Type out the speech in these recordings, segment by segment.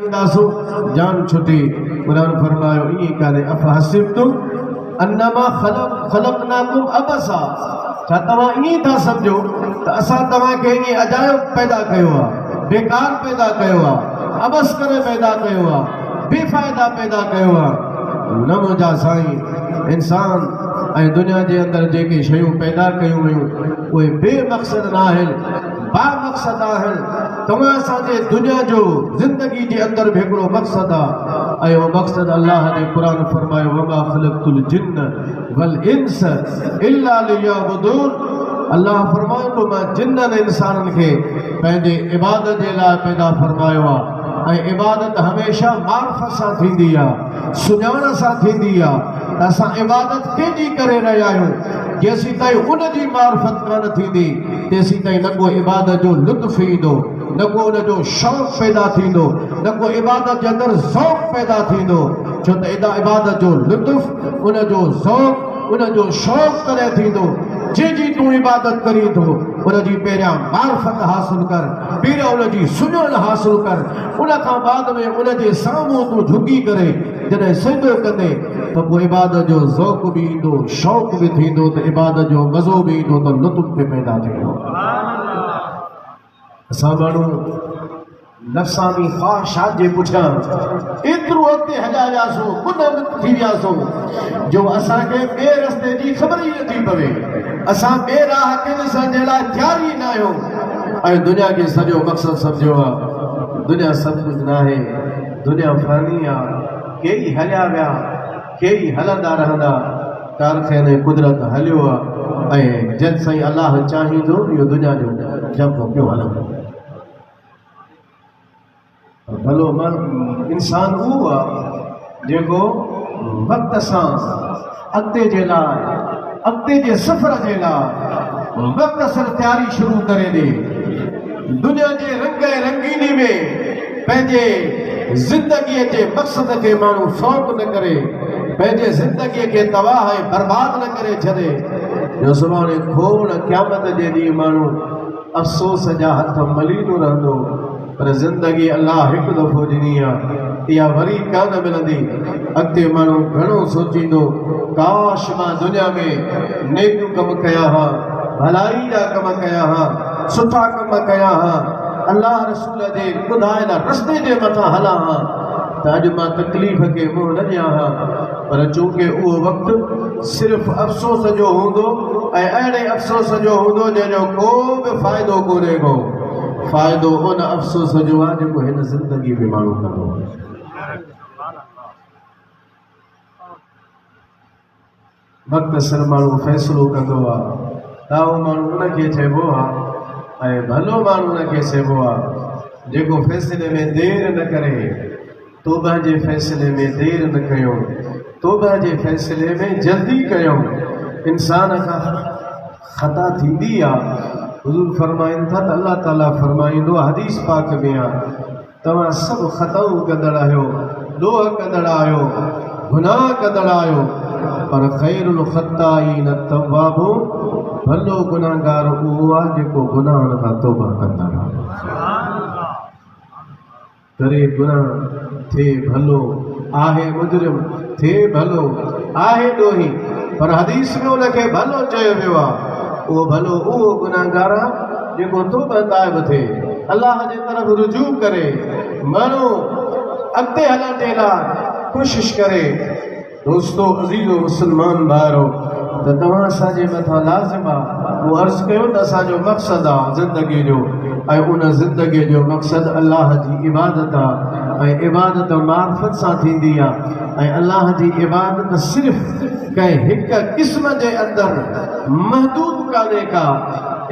दासो जान छुटी कुरान फरमायो ई काने अफहसिबतुम अन्नमा खलकनाकुम अबसा छा तव्हां ई था समझो त असां तव्हांखे ई अजायो पैदा कयो आहे बेकार पैदा कयो आहे अबस करे पैदा कयो आहे बेफ़ाइदा पैदा कयो आहे न मुंहिंजा साईं इंसान ऐं दुनिया जे अंदरि जेके शयूं पैदा कयूं वयूं उहे बेमक़सद न आहिनि बामक़सद आहिनि तव्हां असांजे दुनिया जो ज़िंदगी जे अंदरि बि हिकिड़ो मक़सदु आहे ऐं उहो मक़सदु अल्लाह ने क़ुरान फरमायो वमा ख़लक़तुल जिन्न वल इंस इल्ला लियअबुदून अल्लाह फरमायो तो मां जिन्ननि इंसाननि खे पंहिंजे इबादत जे लाइ पैदा फरमायो आहे ऐं इबादत हमेशह मार्फत सां थींदी आहे सुञाण सां थींदी आहे त असां इबादत कंहिंजी करे रहिया आहियूं जेसीं ताईं उन जी मार्फत कान थींदी तेसीं ताईं न को इबादत जो लुत्फ़ ईंदो न को उन जो शौक़ पैदा थींदो न को इबादत जे अंदरि ज़ौक़ पैदा थींदो छो त एॾा इबादत जो लुत्फ़ उन जो ज़ौक़ उन जो शौक़ तॾहिं थींदो जंहिंजी तूं इबादत करीं थो उन जी पहिरियां मार्फत हासिल कर पहिरियां उन जी सुञाण हासिल कर उन खां बाद में उन जे साम्हूं तूं झुकी करे जॾहिं सजदो कंदे त पोइ इबादत जो ज़ौक़ बि ईंदो शौक़ बि थींदो त इबादत जो मज़ो बि ईंदो त लुत्फ़ बि पैदा थींदो असां माण्हू नफ़्सानी ख़्वाहिशात जे पुठियां एतिरो अॻिते हलिया वियासीं गुन थी वियासीं जो असांखे ॿिए रस्ते जी ख़बर ई नथी पवे असां ॿिए राह ते ॾिसण जे लाइ तयार ई न आहियूं ऐं दुनिया खे सॼो मक़सदु सम्झियो आहे दुनिया सभु कुझु न आहे दुनिया फ़ानी आहे केई हलिया विया केई हलंदा रहंदा कारखाने कुदरत हलियो आहे ऐं जंहिं साईं अलाह चाहींदो इहो दुनिया जो जंप पियो हलंदो भलो इंसान उहो आहे जेको वक़्त सां अॻिते जे लाइ अॻिते जे सफ़र जे लाइ वक़्त सां तयारी शुरू करे ॾे दुनिया जे रंग ऐं रंगीनी में पंहिंजे ज़िंदगीअ जे मक़सद खे माण्हू फ़ौत न करे पंहिंजे ज़िंदगीअ खे तबाह ऐं बर्बाद न करे छॾे जो सुभाणे खोड़ क़यामत जे ॾींहुं माण्हू अफ़सोस जा हथ मलींदो रहंदो पर ज़िंदगी अल्लाह हिकु दफ़ो ॾिनी आहे इहा वरी कान मिलंदी अॻिते माण्हू घणो सोचींदो काश मां दुनिया में नेक कम कया हा भलाई जा कम कया हा सुठा कम कया हा अल्लाह रसूल जे ॿुधायल रस्ते जे मथां हलां हा त अॼु मां तकलीफ़ खे मुंहुं न ॾियां हा पर चूंकि उहो वक़्तु सिर्फ़ु अफ़सोस जो हूंदो ऐं अहिड़े अफ़सोस जो हूंदो जंहिंजो को बि फ़ाइदो कोन्हे को फ़ाइदो उन अफ़सोस जो आहे जेको हिन ज़िंदगी में माण्हू कंदो वक़्त सिर माण्हू फ़ैसिलो कंदो आहे त उहो माण्हू उनखे चइबो आहे ऐं भलो माण्हू उनखे चइबो आहे जेको फ़ैसिले में देरि न करे तौबा जे फ़ैसिले में देरि न कयो तौबा जे फ़ैसिले में जल्दी कयो इंसान खां ख़ता थींदी आहे हुज़ूर फरमाइनि था त अल्लाह ताला फरमाईंदो हदीस पाक में आहे तव्हां सभु ख़ताऊं कंदड़ आहियो ॾोह कंदड़ आहियो गुनाह कंदड़ आहियो पर ख़ैरुल ख़ताईन तव्वाबून भलो गुनाहगार उहो आहे जेको गुनाहनि खां तौबा कंदड़ आहे करे गुनाह थिए भलो आहे मुजरिम थिए भलो आहे ॾोही पर हदीस में उनखे भलो चयो वियो आहे उहो भलो उहो गुनाहगार आहे जेको तौबा ताइब थिए अल्लाह जे तरफ़ रुजू करे माण्हू अॻिते हलण जे लाइ कोशिशि करे दोस्तो अज़ीज़ो मुस्लमान भाइरो त तव्हां असांजे मथां लाज़िम आहे उहो अर्ज़ु कयो त असांजो मक़सदु आहे ज़िंदगीअ जो ऐं उन ज़िंदगीअ जो मक़सदु अल्लाह जी इबादत आहे ऐं इबादत मार्फत सां थींदी आहे ऐं अल्लाह जी इबादत सिर्फ़ु कंहिं हिकु क़िस्म जे अंदरि महदूद कान्हे का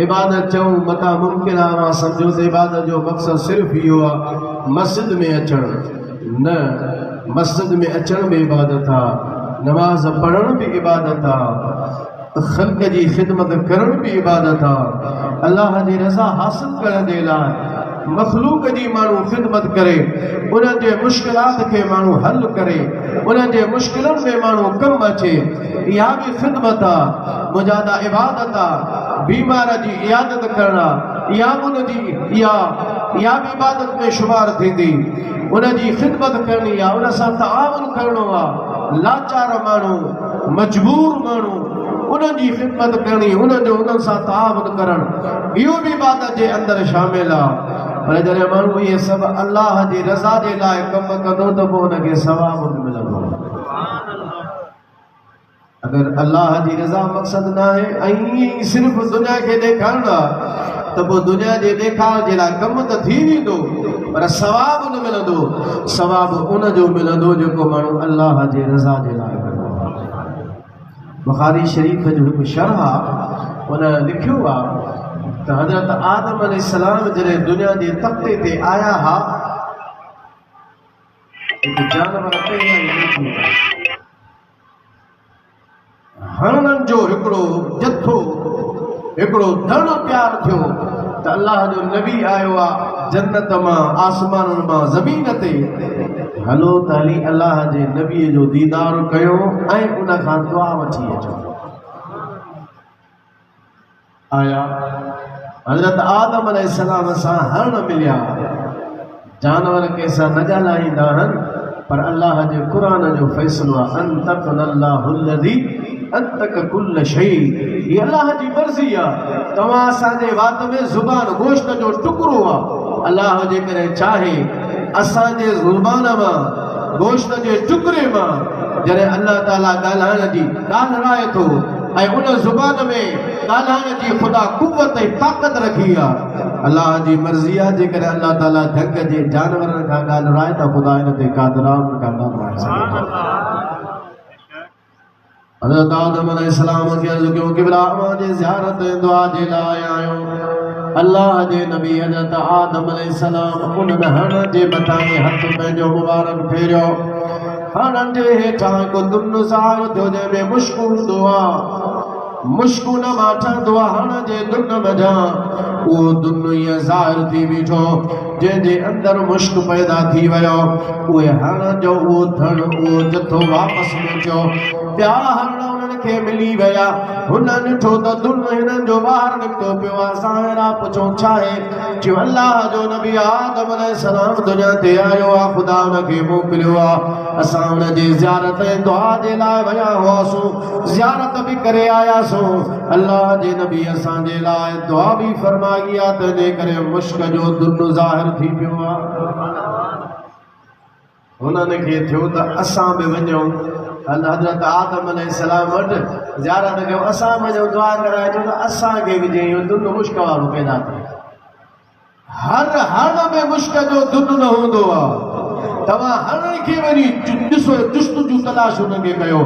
इबादत चऊं मता मुमकिन आहे मां सम्झो त इबादत जो मक़सदु सिर्फ़ु इहो आहे मस्जिद में अचणु न मस्जिद में अचण बि इबादत आहे नमाज़ पढ़ण बि इबादत आहे ख़ल्क़ जी ख़िदमत करण बि इबादत आहे अल्लाह जी रज़ा हासिल करण जे लाइ मखलूक जी माण्हू ख़िदमत करे उन्हनि जे मुश्किलात खे माण्हू हल करे उन्हनि जे मुश्किलनि में माण्हू कमु अचे इहा बि ख़िदमत आहे मुजादा इबादत आहे बीमार जी इयादत करणु इहा बि उनजी इहा बि इबादत में शुमार थींदी उनजी ख़िदमत करणी आहे, उन सां तआवुन करणो आहे। लाचार माण्हू, मजबूर माण्हू, उनजी ख़िदमत करणी, उन्हनि सां तआवुन करणु, इहो बि इबादत जे अंदरि शामिल आहे। पर जॾहिं माण्हू इहे सभु अलाह जी रज़ा जे लाइ कमु कंदो त पोइ हुनखे सवाब बि मिलंदो। अगर अल्लाह जी रज़ा मक़सद न आहे ऐं सिर्फ़ दुनिया खे ॾेखारणु आहे त पोइ दुनिया जे ॾेखार जे लाइ कमु त थी वेंदो, पर सवाब न मिलंदो। सवाब उनजो मिलंदो जेको माण्हू अल्लाह जे रज़ा जे लाइ कंदो आहे। बुखारी शरीफ़ जो हिकु शरह आहे, उन लिखियो आहे त हज़रत आदम अलैहिस्सलाम जॾहिं दुनिया जे तख़्ते ते आया हुआ, हिकु जानवर हरणनि जो हिकिड़ो जथो, हिकिड़ो धण तयारु थियो त अल्लाह जो नबी आयो आहे जन्नत मां, आसमाननि मां ज़मीन ते। हलो त हली अल्लाह जे नबीअ जो दीदार कयो ऐं उन खां दुआ वठी अचो। आया हज़रत आदम अलैहिस्सलाम सां हरण मिलिया। जानवर कंहिंसां न ॻाल्हाईंदा आहिनि, पर अल्लाह जे क़ुरान जो फ़ैसिलो आहे, अंतक़नल्लाहुल्लज़ी अंतक कुल्ल शै। हीअ अल्लाह जी मर्ज़ी आहे। तव्हां असांजे वात में ज़ुबान गोश्त जो टुकड़ो आहे। अल्लाह जेकॾहिं चाहे असांजे ज़ुबान मां, गोश्त जे टुकड़े मां जॾहिं अल्लाह ताला ॻाल्हाइण जी ॻाल्हाए थो ऐं उन ज़ुबान में ॻाल्हाइण जी ख़ुदा कुव्वत ऐं ताक़त रखी आहे। अल्लाह जी मर्ज़ी आहे, जेकॾहिं अल्लाह ताला ढंग जे जानवरनि खां ॻाल्हाए त ख़ुदा इन ते क़ादिर खां ॻाल्हाए सघे थो। हज़रत आदम अलैहिस्सलाम खे अर्ज़ु कयो कि भला अवां जे ज़ियारत ऐं दुआ जे लाइ आहियो। अल्लाह जे नबी हज़रत आदम अलैहिस्सलाम उन्हनि हण जे मथां हथ पंहिंजो मुबारक फेरियो। हणनि जे हेठां हिकु दुन ज़ाहिर थियो जंहिंमें मुश्क हूंदो आहे। मुश्क न मां ठहंदो आहे हण जे दुन वञा, उहो दुन ईअं ज़ाहिर थी बीठो जंहिंजे अंदरि मुश्क पैदा थी वियो। उहे हण जो उहो धण, उहो जथो वापसि मोटियो। ॿिया हण उन्हनि खे मिली विया। हुन ॾिठो त दुन हिननि जो ॿाहिरि निकितो पियो आहे। ज़ाहिरा पुछो छा आहे? चयो अल्लाह जो नबी आदम अलैहिस्सलाम दुनिया ते आयो आहे, ख़ुदा हुनखे मोकिलियो आहे। असां हुनजी ज़ियारत ऐं दुआ जे लाइ विया हुआसीं, ज़ियारत बि करे आयासीं। अल्लाह जे नबी असांजे लाइ दुआ बि फरमाई आहे, तंहिंजे करे मुश्क जो दुन ज़ाहिर थी पियो आहे। हुननि खे थियो त असां बि वञूं हज़रत आदम अलैहिस्सलाम वटि ज़ियारत कयूं, असां वञूं दुआ कराए, छो त असांखे बि जीअं दुन मुश्क वारो पैदा थिए। हर हण में मुश्क जो दुन न हूंदो आहे। तव्हां हण खे वञी ॾिसो, जुस्तजू तलाश हुनखे कयो।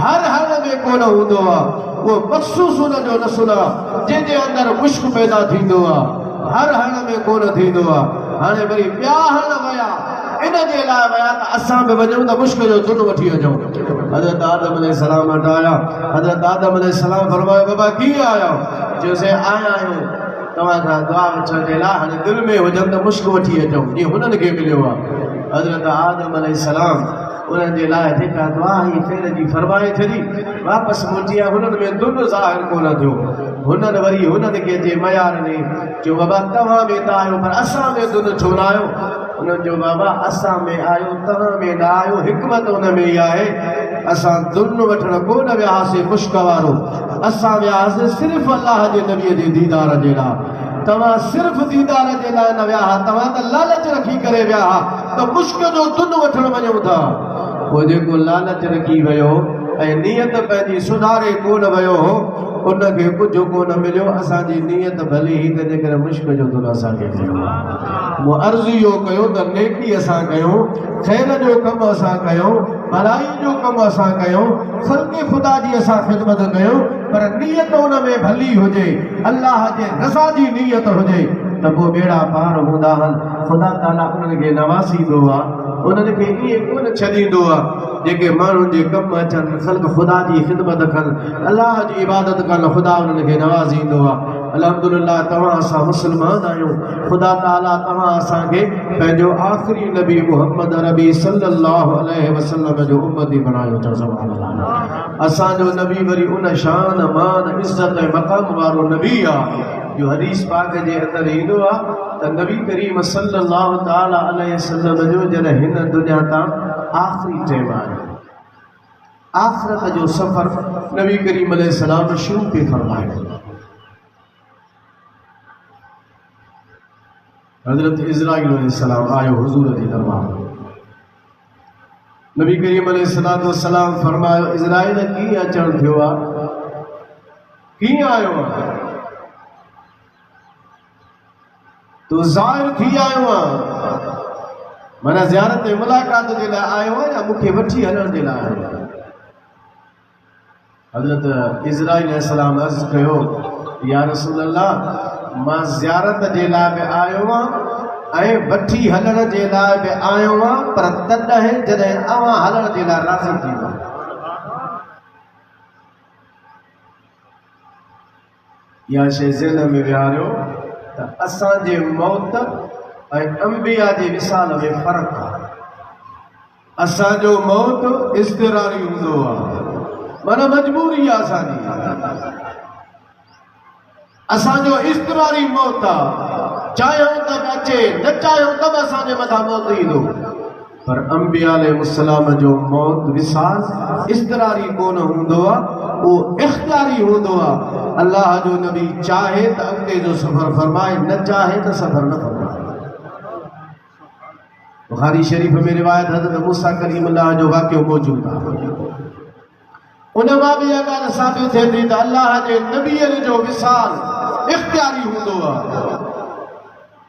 हर हण में कोन हूंदो आहे, उहो मख़सूस हुनजो नसुल आहे जंहिंजे अंदरि मुश्क पैदा थींदो आहे। हर हण में कोन थींदो आहे। हाणे वरी ॿिया हण विया, इन जे लाइ विया त असां बि वञूं त मुश्क जो दुन वठी अचूं। हज़रत आदम अलैहिस्सलाम वटि आया। हज़रत आदम अलैहिस्सलाम फरमायो बाबा कीअं आया? चयोसीं आया आहियूं तव्हां खां दुआ वठण जे लाइ, हाणे दिलि में हुजनि त मुश्क वठी अचूं जीअं हुननि खे मिलियो आहे। हज़रत आदम अलैहिस्सलाम उन्हनि जे लाइ जेका दुआ ई ख़ैर जी फरमाए छॾी, वापसि मोटी आहे। हुननि में दुन ज़ाहिर कोन थियो। हुननि वरी हुननि खे जे मयार में चयो बाबा तव्हां में त आयो, पर असां में दुन छो न आयो? उन्हनि जो बाबा असां में आयो, तव्हां में न आयो। हिकमत हुन में ई आहे, असां दुन वठण कोन वियासीं मुश्क वारो, असां वियासीं सिर्फ़ु अल्लाह जे नबीअ जे दीदार जे लाइ। तव्हां सिर्फ़ु दीदार जे लाइ न विया हा, तव्हां त लालच रखी करे विया हा त मुश्क जो दुन वठण वञूं था। पोइ जेको लालच रखी वियो ऐं नियत पंहिंजी सुधारे कोन वियो हो, उनखे कुझु कोन मिलियो। असांजी नियत भली ई, तंहिंजे करे मुश्क जो दुन असांखे मिलियो। मूं अर्ज़ु इहो कयो त नेकी असां कयूं, ख़ैर जो कमु असां कयूं, भलाई जो कमु असां कयूं, ख़ल्क़े ख़ुदा जी असां ख़िदमत कयूं, पर नियत उन में भली हुजे, अल्लाह जे रज़ा जी नियत हुजे त पोइ बेड़ा पार हूंदा आहिनि। ख़ुदा ताला उन्हनि खे नवाज़ींदो आहे, उन्हनि खे ईअं कोन छॾींदो आहे। जेके माण्हुनि जे कमु अचनि, ख़ल्क़ ख़ुदा जी ख़िदमत कनि, अल्लाह जी इबादत कनि, ख़ुदा उन्हनि खे नवाज़ींदो आहे। अल्हम्दुलिल्लाह तव्हां असां मुस्लमान आहियूं। ख़ुदा ताला तव्हां असांखे पंहिंजो आख़िरी नबी मुहम्मद अरबी सल्लल्लाहु अलैहि वसल्लम जो उम्मती बणायो। असांजो नबी वरी उन शान मान इज़्ज़त ऐं मक़ाम वारो नबी आहे जो हदीस पाक जे अंदरि ईंदो आहे त नबी करीम सल्लल्लाहु ताला अलैहि वसल्लम जो जॾहिं हिन दुनिया तां आख़िरी टाइम आयो, आख़िरत जो सफ़र नबी करीम अलैहि सलाम शुरू पे फरमायो। हज़रत इज़राइल अलैहिस्सलाम आयो हुज़ूर जे दरबार में। नबी करीम अलैहिस्सलाम फरमायो, इज़राइल कीअं अचण थियो आहे, कीअं आयो आहे? तू ज़ाहिर थी आयो आहे, माना ज़ियारत मुलाक़ात जे लाइ आयो आहे या मूंखे वठी हलण जे लाइ आयो आहे? हज़रत इज़राइल अलैहिस्सलाम अर्ज़ कयो, या रसूल अल्लाह, मां ज़ियारत जे लाइ बि आयो आहियां ऐं वठी हलण जे लाइ बि आयो आहियां, पर तॾहिं जॾहिं अवां हलण जे लाइ राज़ी थींदा। इहा शइ ज़हन में विहारियो त असांजे मौत ऐं अंबिया जे विसाल में फ़र्क़ु आहे। असांजो मौत इज़्तिरारी हूंदो आहे, माना मजबूरी आहे असांजी। असांजो इज़्तिरारी मौत आहे, चाहियूं त अचे, न चाहियूं त असांजे मथां मौत ईंदो। पर अंबिया अलैहिस्सलाम जो मौत विसाल इज़्तिरारी कोन हूंदो आहे, उहो इख़्तियारी हूंदो आहे। अल्लाह जो नबी चाहे त अॻिते जो सफ़र फरमाए, न चाहे त सफ़र न फरमाए। बुखारी शरीफ़ में रिवायत हज़रत मूसा कलीम अल्लाह जो वाक़ियो मौजूद आहे। उन मां बि इहा ॻाल्हि साबित थिए थी त अल्लाह जे नबीअ जो विसाल इख़्तियारी हूंदो आहे,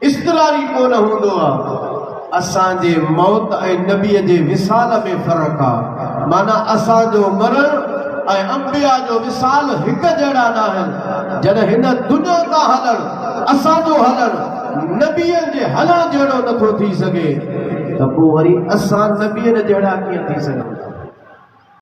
इज़्तिरारी कोन हूंदो आहे। असांजे मौत ऐं नबीअ जे विसाल में फ़र्क़ु आहे, माना असांजो मरण ऐं अंबिया जो विसाल हिकु जहिड़ा न आहिनि। जॾहिं हिन दुनिया तां हलण असांजो हलण नबीअ जे हलण जहिड़ो नथो थी सघे, त पोइ वरी असां नबीअ जहिड़ा कीअं थी सघूं?